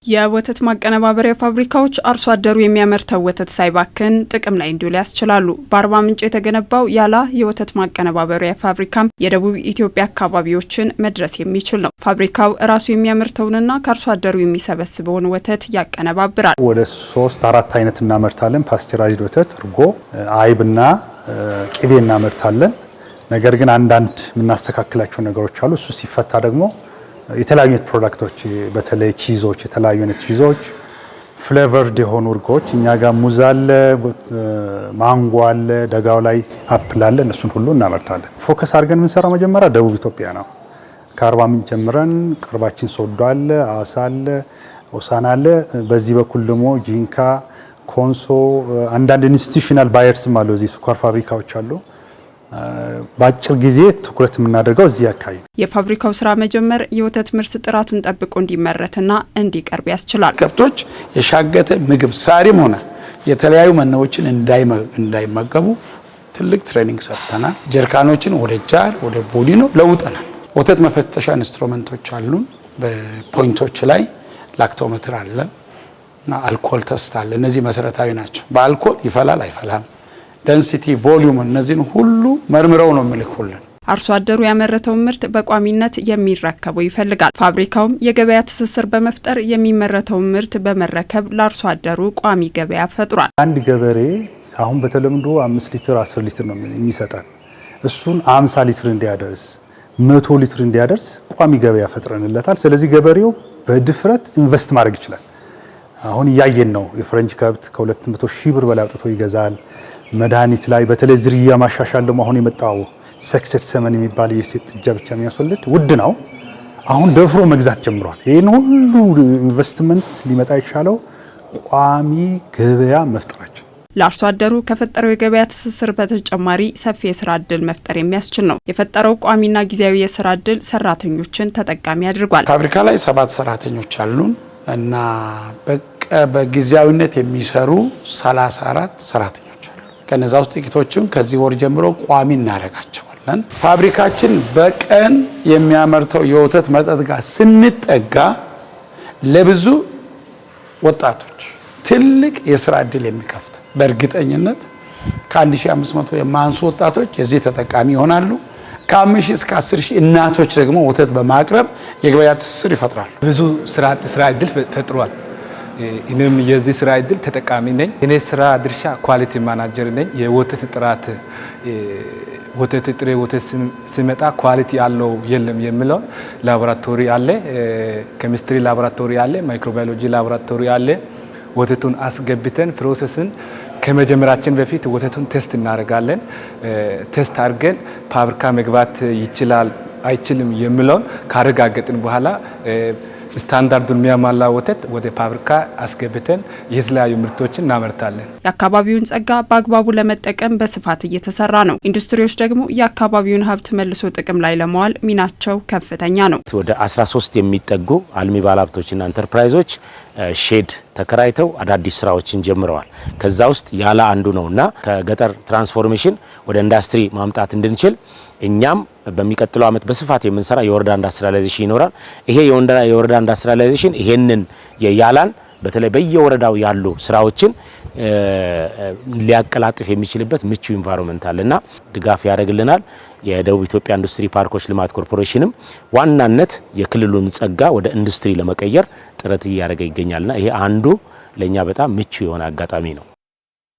የወተት ማቀነባበሪያ ፋብሪካዎች አርሶ አደሩ የሚያመርተው ወተት ሳይባክን ጥቅም ላይ እንዲውል ያስችላሉ። በአርባ ምንጭ የተገነባው ያላ የወተት ማቀነባበሪያ ፋብሪካም የደቡብ ኢትዮጵያ አካባቢዎችን መድረስ የሚችል ነው። ፋብሪካው ራሱ የሚያመርተውንና ከአርሶ አደሩ የሚሰበስበውን ወተት ያቀነባብራል። ወደ 3-4 አይነት እናመርታለን። ፓስቸራይዝድ ወተት፣ እርጎ፣ አይብና ቅቤ እናመርታለን። ነገር ግን አንዳንድ የምናስተካክላቸው ነገሮች አሉ። እሱ ሲፈታ ደግሞ የተለያዩ ፕሮዳክቶች በተለይ ቺዞች፣ የተለያዩ አይነት ቺዞች፣ ፍሌቨርድ የሆኑ እርጎች እኛ ጋር ሙዝ አለ፣ ማንጎ አለ፣ ደጋው ላይ አፕል አለ። እነሱን ሁሉ እናመርታለን። ፎከስ አድርገን የምንሰራው መጀመሪያ ደቡብ ኢትዮጵያ ነው። ከአርባ ምንጭ ጀምረን ቅርባችን ሶዶ አለ፣ አዋሳ አለ፣ ሆሳዕና አለ። በዚህ በኩል ደግሞ ጂንካ፣ ኮንሶ፣ አንዳንድ ኢንስቲትዩሽናል ባየርስም አሉ። እዚህ ስኳር ፋብሪካዎች አሉ። በአጭር ጊዜ ትኩረት የምናደርገው እዚህ አካባቢ። የፋብሪካው ስራ መጀመር የወተት ምርት ጥራቱን ጠብቆ እንዲመረትና እንዲቀርብ ያስችላል። ከብቶች የሻገተ ምግብ ሳሪም ሆነ የተለያዩ መናዎችን እንዳይመገቡ ትልቅ ትሬኒንግ ሰርተናል። ጀርካኖችን ወደ ጃር ወደ ቦዲኖ ለውጠናል። ወተት መፈተሻ ኢንስትሩመንቶች አሉን። በፖይንቶች ላይ ላክቶሜትር አለን እና አልኮል ተስት አለ። እነዚህ መሰረታዊ ናቸው። በአልኮል ይፈላል አይፈላም፣ ዴንሲቲ፣ ቮሊዩም እነዚህን ሁሉ መርምረው ነው የሚልኩልን። አርሶ አደሩ ያመረተውን ምርት በቋሚነት የሚረከበው ይፈልጋል። ፋብሪካውም የገበያ ትስስር በመፍጠር የሚመረተውን ምርት በመረከብ ለአርሶ አደሩ ቋሚ ገበያ ፈጥሯል። አንድ ገበሬ አሁን በተለምዶ 5 ሊትር 10 ሊትር ነው የሚሰጠን። እሱን 50 ሊትር እንዲያደርስ 100 ሊትር እንዲያደርስ ቋሚ ገበያ ፈጥረንለታል። ስለዚህ ገበሬው በድፍረት ኢንቨስት ማድረግ ይችላል። አሁን እያየን ነው። የፈረንጅ ከብት ከ200 ሺህ ብር በላይ አውጥቶ ይገዛል። መድኃኒት ላይ በተለይ ዝርያ ማሻሻል ደግሞ አሁን የመጣው ሰክሰስ ሰመን የሚባል የሴት ጥጃ ብቻ የሚያስወልድ ውድ ነው። አሁን ደፍሮ መግዛት ጀምሯል። ይህን ሁሉ ኢንቨስትመንት ሊመጣ የቻለው ቋሚ ገበያ መፍጠራችን። ለአርሶ አደሩ ከፈጠረው የገበያ ትስስር በተጨማሪ ሰፊ የስራ እድል መፍጠር የሚያስችል ነው። የፈጠረው ቋሚና ጊዜያዊ የስራ እድል ሰራተኞችን ተጠቃሚ አድርጓል። ፋብሪካ ላይ 7 ሰራተኞች አሉን እና በጊዜያዊነት የሚሰሩ 34 ሰራተኞች አሉ። ከነዛ ውስጥ ጥቂቶቹን ከዚህ ወር ጀምሮ ቋሚ እናደርጋቸዋለን። ፋብሪካችን በቀን የሚያመርተው የወተት መጠጥ ጋር ስንጠጋ ለብዙ ወጣቶች ትልቅ የስራ እድል የሚከፍት በእርግጠኝነት ከ1500 የማንሱ ወጣቶች የዚህ ተጠቃሚ ይሆናሉ። ከ5,000 እስከ 10,000 እናቶች ደግሞ ወተት በማቅረብ የገበያ ትስስር ይፈጥራል። ብዙ ስራ እድል ፈጥሯል። እኔም የዚህ ስራ እድል ተጠቃሚ ነኝ። እኔ ስራ ድርሻ ኳሊቲ ማናጀር ነኝ። የወተት ጥራት ጥሬ ወተት ሲመጣ ኳሊቲ ያለው የለም የሚለው ላቦራቶሪ አለ፣ ኬሚስትሪ ላቦራቶሪ አለ፣ ማይክሮባዮሎጂ ላቦራቶሪ አለ። ወተቱን አስገብተን ፕሮሰስን ከመጀመራችን በፊት ወተቱን ቴስት እናደርጋለን። ቴስት አድርገን ፋብሪካ መግባት ይችላል አይችልም የሚለውን ካረጋገጥን በኋላ ስታንዳርዱን የሚያሟላ ወተት ወደ ፋብሪካ አስገብተን የተለያዩ ምርቶችን እናመርታለን። የአካባቢውን ጸጋ በአግባቡ ለመጠቀም በስፋት እየተሰራ ነው። ኢንዱስትሪዎች ደግሞ የአካባቢውን ሀብት መልሶ ጥቅም ላይ ለማዋል ሚናቸው ከፍተኛ ነው። ወደ 13 የሚጠጉ አልሚ ባለሀብቶችና ኢንተርፕራይዞች ሼድ ተከራይተው አዳዲስ ስራዎችን ጀምረዋል። ከዛ ውስጥ ያላ አንዱ ነውና ከገጠር ትራንስፎርሜሽን ወደ ኢንዱስትሪ ማምጣት እንድንችል እኛም በሚቀጥለው ዓመት በስፋት የምንሰራ የወረዳ ኢንዱስትሪያላይዜሽን ይኖራል። ይሄ የወረዳ ኢንዱስትሪያላይዜሽን ይሄንን የያላን በተለይ በየወረዳው ያሉ ስራዎችን ሊያቀላጥፍ የሚችልበት ምቹ ኢንቫይሮንመንት አለና ድጋፍ ያደርግልናል። የደቡብ ኢትዮጵያ ኢንዱስትሪ ፓርኮች ልማት ኮርፖሬሽንም ዋናነት የክልሉን ጸጋ ወደ ኢንዱስትሪ ለመቀየር ጥረት እያደረገ ይገኛልና ይሄ አንዱ ለኛ በጣም ምቹ የሆነ አጋጣሚ ነው።